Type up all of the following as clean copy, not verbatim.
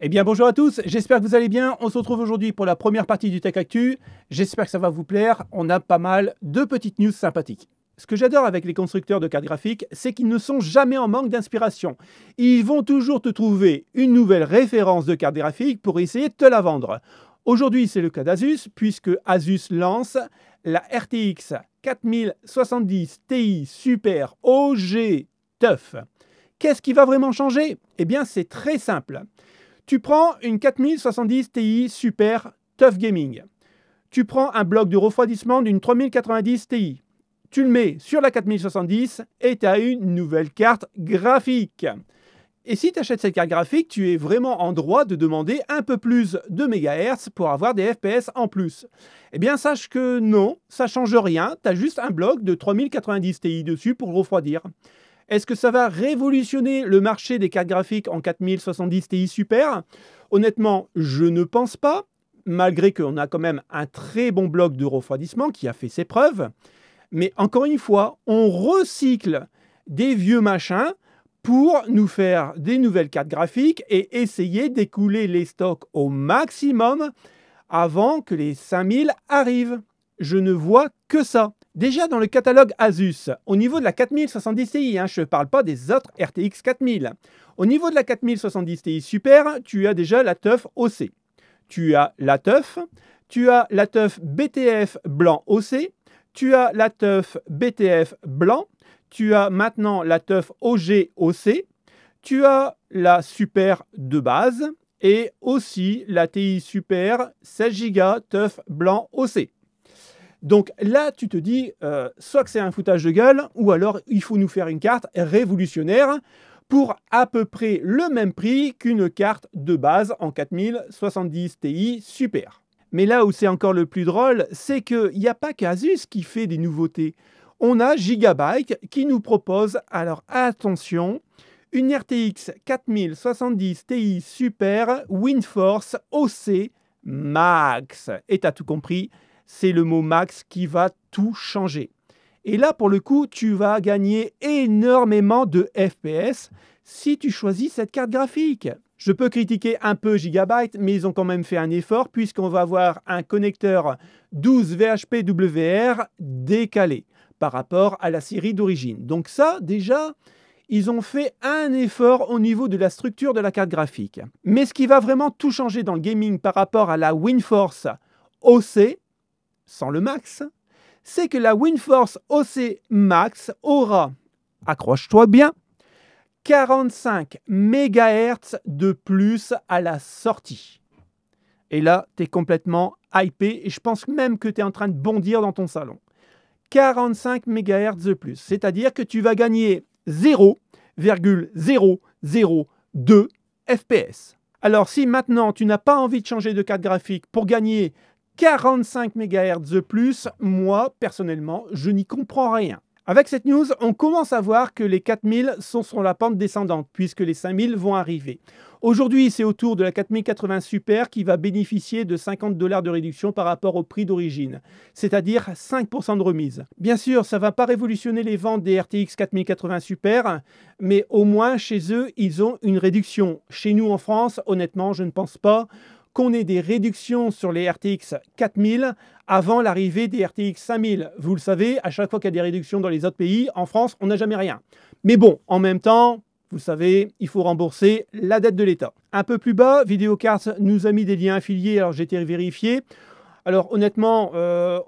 Eh bien bonjour à tous, j'espère que vous allez bien. On se retrouve aujourd'hui pour la première partie du Tech Actu. J'espère que ça va vous plaire. On a pas mal de petites news sympathiques. Ce que j'adore avec les constructeurs de cartes graphiques, c'est qu'ils ne sont jamais en manque d'inspiration. Ils vont toujours te trouver une nouvelle référence de carte graphique pour essayer de te la vendre. Aujourd'hui, c'est le cas d'Asus, puisque Asus lance la RTX 4070 Ti Super OG TUF. Qu'est-ce qui va vraiment changer? Eh bien, c'est très simple. Tu prends une 4070 Ti Super TUF Gaming. Tu prends un bloc de refroidissement d'une 3090 Ti. Tu le mets sur la 4070 et tu as une nouvelle carte graphique. Et si tu achètes cette carte graphique, tu es vraiment en droit de demander un peu plus de MHz pour avoir des FPS en plus. Eh bien, sache que non, ça ne change rien. Tu as juste un bloc de 3090 Ti dessus pour le refroidir. Est-ce que ça va révolutionner le marché des cartes graphiques en 4070 Ti Super? Honnêtement, je ne pense pas, malgré qu'on a quand même un très bon bloc de refroidissement qui a fait ses preuves. Mais encore une fois, on recycle des vieux machins pour nous faire des nouvelles cartes graphiques et essayer d'écouler les stocks au maximum avant que les 5000 arrivent. Je ne vois que ça. Déjà dans le catalogue Asus, au niveau de la 4070 Ti, je ne parle pas des autres RTX 4000. Au niveau de la 4070 Ti Super, tu as déjà la TUF OC. Tu as la TUF BTF blanc OC, tu as la TUF BTF blanc, tu as maintenant la TUF OG OC, tu as la Super de base et aussi la TI Super 16 Go TUF blanc OC. Donc là, tu te dis, soit que c'est un foutage de gueule, ou alors il faut nous faire une carte révolutionnaire pour à peu près le même prix qu'une carte de base en 4070 Ti Super. Mais là où c'est encore le plus drôle, c'est qu'il n'y a pas qu'Asus qui fait des nouveautés. On a Gigabyte qui nous propose, alors attention, une RTX 4070 Ti Super WindForce OC Max. Et tu as tout compris, c'est le mot max qui va tout changer. Et là, pour le coup, tu vas gagner énormément de FPS si tu choisis cette carte graphique. Je peux critiquer un peu Gigabyte, mais ils ont quand même fait un effort puisqu'on va avoir un connecteur 12 VHP-WR décalé par rapport à la série d'origine. Donc ça, déjà, ils ont fait un effort au niveau de la structure de la carte graphique. Mais ce qui va vraiment tout changer dans le gaming par rapport à la WindForce OC, sans le max, c'est que la WindForce OC Max aura, accroche-toi bien, 45 MHz de plus à la sortie. Et là, tu es complètement hypé et je pense même que tu es en train de bondir dans ton salon. 45 MHz de plus, c'est-à-dire que tu vas gagner 0,002 FPS. Alors si maintenant tu n'as pas envie de changer de carte graphique pour gagner 45 MHz de plus, moi, personnellement, je n'y comprends rien. Avec cette news, on commence à voir que les 4000 sont sur la pente descendante, puisque les 5000 vont arriver. Aujourd'hui, c'est au tour de la 4080 Super qui va bénéficier de 50 $ de réduction par rapport au prix d'origine, c'est-à-dire 5% de remise. Bien sûr, ça ne va pas révolutionner les ventes des RTX 4080 Super, mais au moins, chez eux, ils ont une réduction. Chez nous, en France, honnêtement, je ne pense pas qu'on ait des réductions sur les RTX 4000 avant l'arrivée des RTX 5000. Vous le savez, à chaque fois qu'il y a des réductions dans les autres pays, en France, on n'a jamais rien. Mais bon, en même temps, vous savez, il faut rembourser la dette de l'État. Un peu plus bas, Videocart nous a mis des liens affiliés, alors j'ai été vérifié. Alors honnêtement,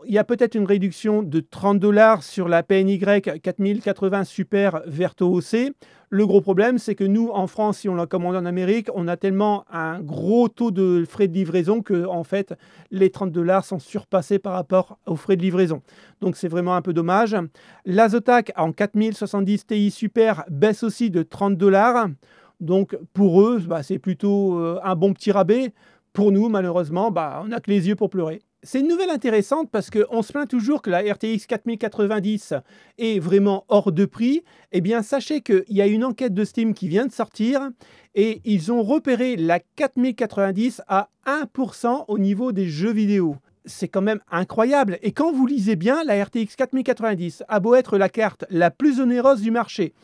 il y a peut-être une réduction de 30 $ sur la PNY 4080 Super Verto OC. Le gros problème, c'est que nous, en France, si on la commande en Amérique, on a tellement un gros taux de frais de livraison que, en fait, les 30 $ sont surpassés par rapport aux frais de livraison. Donc c'est vraiment un peu dommage. La Zotac en 4070 Ti Super baisse aussi de 30 $. Donc pour eux, c'est plutôt un bon petit rabais. Pour nous, malheureusement, on n'a que les yeux pour pleurer. C'est une nouvelle intéressante parce qu'on se plaint toujours que la RTX 4090 est vraiment hors de prix. Eh bien, sachez qu'il y a une enquête de Steam qui vient de sortir et ils ont repéré la 4090 à 1% au niveau des jeux vidéo. C'est quand même incroyable. Et quand vous lisez bien, la RTX 4090 a beau être la carte la plus onéreuse du marché,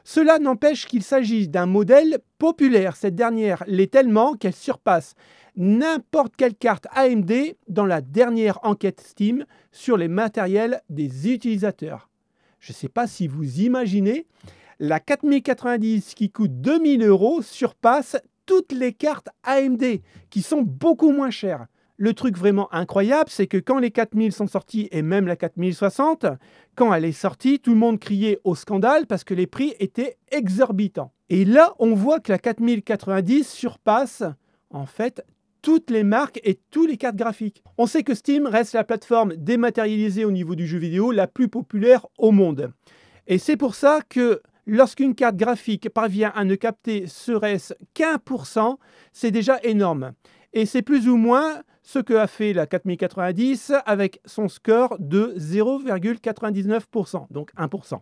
Cela n'empêche qu'il s'agit d'un modèle populaire. Cette dernière l'est tellement qu'elle surpasse n'importe quelle carte AMD dans la dernière enquête Steam sur les matériels des utilisateurs. Je ne sais pas si vous imaginez, la 4090 qui coûte 2000 € surpasse toutes les cartes AMD qui sont beaucoup moins chères. Le truc vraiment incroyable, c'est que quand les 4000 sont sortis, et même la 4060, quand elle est sortie, tout le monde criait au scandale parce que les prix étaient exorbitants. Et là, on voit que la 4090 surpasse en fait toutes les marques et tous les cartes graphiques. On sait que Steam reste la plateforme dématérialisée au niveau du jeu vidéo la plus populaire au monde. Et c'est pour ça que lorsqu'une carte graphique parvient à ne capter serait-ce qu'1%, c'est déjà énorme. Et c'est plus ou moins ce que a fait la 4090 avec son score de 0,99%, donc 1%.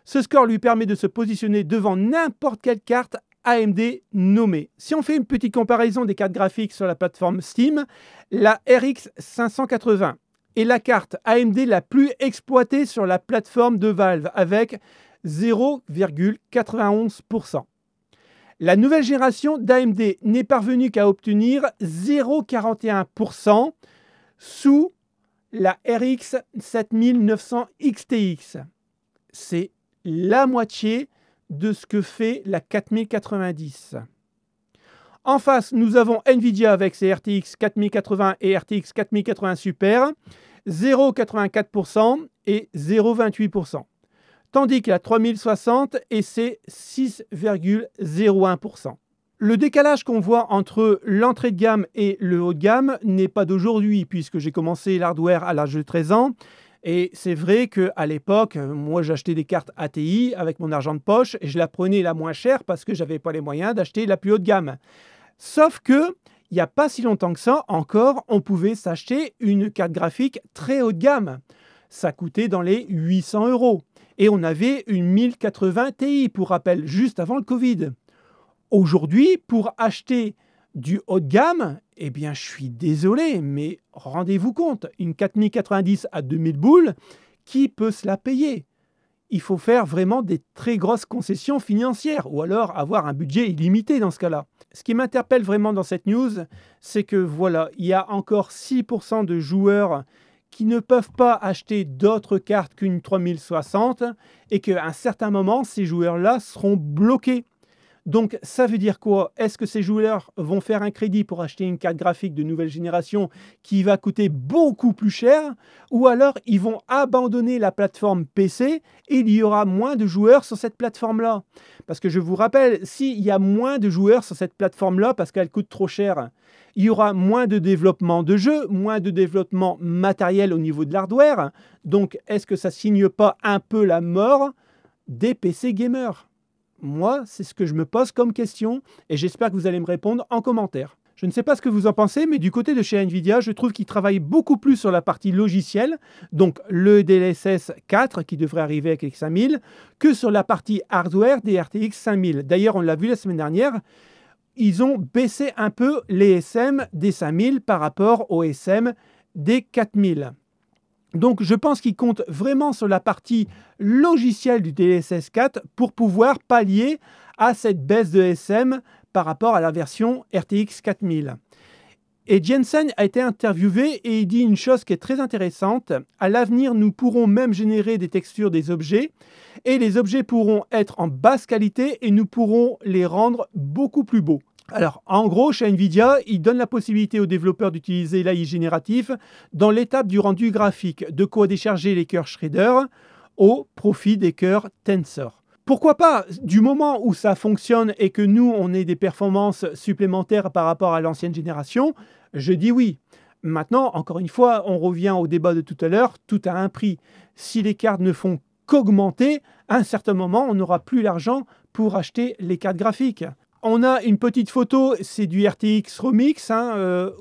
Ce score lui permet de se positionner devant n'importe quelle carte AMD nommée. Si on fait une petite comparaison des cartes graphiques sur la plateforme Steam, la RX 580 est la carte AMD la plus exploitée sur la plateforme de Valve avec 0,91%. La nouvelle génération d'AMD n'est parvenue qu'à obtenir 0,41% sous la RX 7900 XTX. C'est la moitié de ce que fait la 4090. En face, nous avons Nvidia avec ses RTX 4080 et RTX 4080 Super, 0,84% et 0,28%. Tandis que la 3060 et c'est 6,01%. Le décalage qu'on voit entre l'entrée de gamme et le haut de gamme n'est pas d'aujourd'hui, puisque j'ai commencé l'hardware à l'âge de 13 ans. Et c'est vrai qu'à l'époque, moi j'achetais des cartes ATI avec mon argent de poche et je la prenais la moins chère parce que je n'avais pas les moyens d'acheter la plus haute gamme. Sauf que il n'y a pas si longtemps que ça, encore, on pouvait s'acheter une carte graphique très haut de gamme. Ça coûtait dans les 800 €. Et on avait une 1080 Ti, pour rappel, juste avant le Covid. Aujourd'hui, pour acheter du haut de gamme, eh bien, je suis désolé, mais rendez-vous compte, une 4090 à 2000 boules, qui peut se la payer? Il faut faire vraiment des très grosses concessions financières, ou alors avoir un budget illimité dans ce cas-là. Ce qui m'interpelle vraiment dans cette news, c'est que voilà, il y a encore 6% de joueurs qui ne peuvent pas acheter d'autres cartes qu'une 3060 et qu'à un certain moment, ces joueurs-là seront bloqués. Donc, ça veut dire quoi? Est-ce que ces joueurs vont faire un crédit pour acheter une carte graphique de nouvelle génération qui va coûter beaucoup plus cher? Ou alors, ils vont abandonner la plateforme PC et il y aura moins de joueurs sur cette plateforme-là? Parce que je vous rappelle, s'il y a moins de joueurs sur cette plateforme-là parce qu'elle coûte trop cher, il y aura moins de développement de jeux, moins de développement matériel au niveau de l'hardware. Donc, est-ce que ça ne signe pas un peu la mort des PC gamers? Moi, c'est ce que je me pose comme question et j'espère que vous allez me répondre en commentaire. Je ne sais pas ce que vous en pensez, mais du côté de chez Nvidia, je trouve qu'ils travaillent beaucoup plus sur la partie logicielle, donc le DLSS 4 qui devrait arriver avec les 5000, que sur la partie hardware des RTX 5000. D'ailleurs, on l'a vu la semaine dernière, ils ont baissé un peu les SM des 5000 par rapport aux SM des 4000. Donc, je pense qu'ils comptent vraiment sur la partie logicielle du DLSS 4 pour pouvoir pallier à cette baisse de SM par rapport à la version RTX 4000. Et Jensen a été interviewé et il dit une chose qui est très intéressante. À l'avenir, nous pourrons même générer des textures des objets et les objets pourront être en basse qualité et nous pourrons les rendre beaucoup plus beaux. Alors, en gros, chez Nvidia, ils donnent la possibilité aux développeurs d'utiliser l'AI génératif dans l'étape du rendu graphique, de quoi décharger les cœurs Shredder au profit des cœurs Tensor. Pourquoi pas, du moment où ça fonctionne et que nous, on ait des performances supplémentaires par rapport à l'ancienne génération, je dis oui. Maintenant, encore une fois, on revient au débat de tout à l'heure, tout a un prix. Si les cartes ne font qu'augmenter, à un certain moment, on n'aura plus l'argent pour acheter les cartes graphiques. On a une petite photo, c'est du RTX Remix,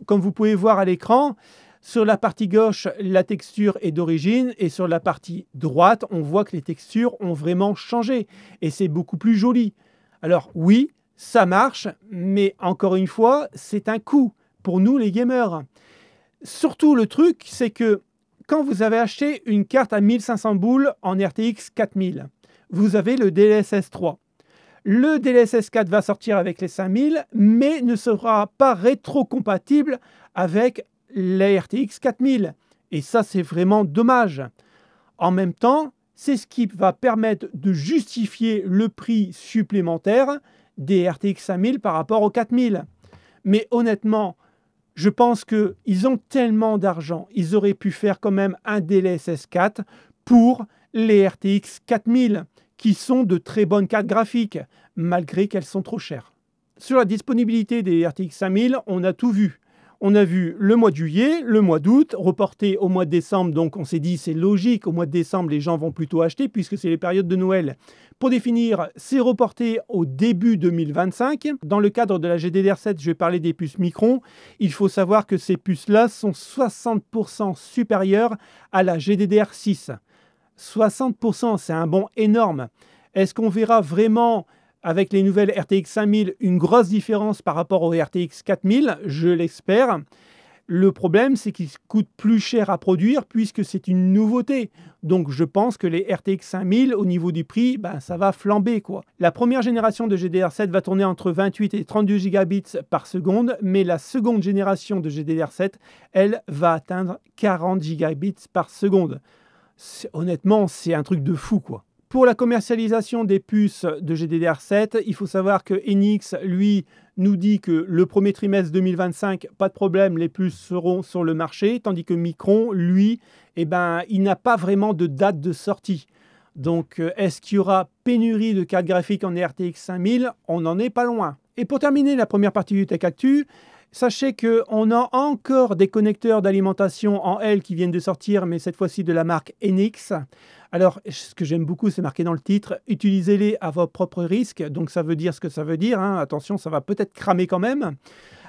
comme vous pouvez voir à l'écran. Sur la partie gauche, la texture est d'origine et sur la partie droite, on voit que les textures ont vraiment changé et c'est beaucoup plus joli. Alors oui, ça marche, mais encore une fois, c'est un coût pour nous les gamers. Surtout le truc, c'est que quand vous avez acheté une carte à 1500 boules en RTX 4000, vous avez le DLSS 3. Le DLSS 4 va sortir avec les 5000, mais ne sera pas rétrocompatible avec les RTX 4000. Et ça, c'est vraiment dommage. En même temps, c'est ce qui va permettre de justifier le prix supplémentaire des RTX 5000 par rapport aux 4000. Mais honnêtement, je pense qu'ils ont tellement d'argent, ils auraient pu faire quand même un DLSS 4 pour les RTX 4000, qui sont de très bonnes cartes graphiques, malgré qu'elles sont trop chères. Sur la disponibilité des RTX 5000, on a tout vu. On a vu le mois de juillet, le mois d'août, reporté au mois de décembre, donc on s'est dit c'est logique, au mois de décembre les gens vont plutôt acheter puisque c'est les périodes de Noël. Pour définir, c'est reporté au début 2025. Dans le cadre de la GDDR7, je vais parler des puces Micron. Il faut savoir que ces puces-là sont 60% supérieures à la GDDR6. 60%, c'est un bond énorme. Est-ce qu'on verra vraiment avec les nouvelles RTX 5000 une grosse différence par rapport aux RTX 4000? Je l'espère. Le problème, c'est qu'ils coûtent plus cher à produire puisque c'est une nouveauté. Donc je pense que les RTX 5000, au niveau du prix, ça va flamber, quoi. La première génération de GDDR7 va tourner entre 28 et 32 gigabits par seconde, mais la seconde génération de GDDR7, elle, va atteindre 40 gigabits par seconde. Honnêtement, c'est un truc de fou, quoi. Pour la commercialisation des puces de GDDR7, il faut savoir que Enix, lui, nous dit que le premier trimestre 2025, pas de problème, les puces seront sur le marché, tandis que Micron, lui, il n'a pas vraiment de date de sortie. Donc, est-ce qu'il y aura pénurie de cartes graphiques en RTX 5000? On n'en est pas loin. Et pour terminer la première partie du Tech Actu, sachez qu'on a encore des connecteurs d'alimentation en L qui viennent de sortir, mais cette fois-ci de la marque Enix. Alors, ce que j'aime beaucoup, c'est marqué dans le titre, utilisez-les à vos propres risques. Donc, ça veut dire ce que ça veut dire. Attention, ça va peut-être cramer quand même.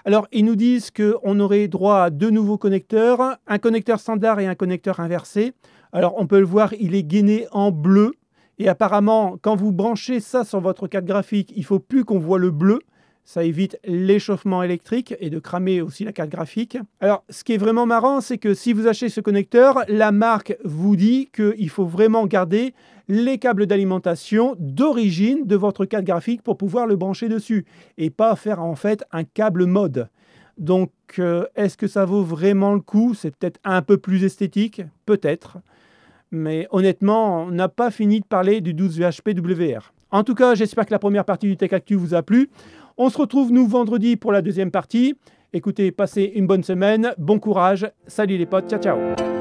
Alors, ils nous disent qu'on aurait droit à deux nouveaux connecteurs, un connecteur standard et un connecteur inversé. Alors, on peut le voir, il est gainé en bleu. Et apparemment, quand vous branchez ça sur votre carte graphique, il ne faut plus qu'on voit le bleu. Ça évite l'échauffement électrique et de cramer aussi la carte graphique. Alors, ce qui est vraiment marrant, c'est que si vous achetez ce connecteur, la marque vous dit qu'il faut vraiment garder les câbles d'alimentation d'origine de votre carte graphique pour pouvoir le brancher dessus et pas faire en fait un câble mode. Donc, est-ce que ça vaut vraiment le coup? C'est peut-être un peu plus esthétique, peut-être. Mais honnêtement, on n'a pas fini de parler du 12 VHP-WR. En tout cas, j'espère que la première partie du Tech Actu vous a plu. On se retrouve, nous, vendredi pour la deuxième partie. Écoutez, passez une bonne semaine, bon courage. Salut les potes, ciao, ciao.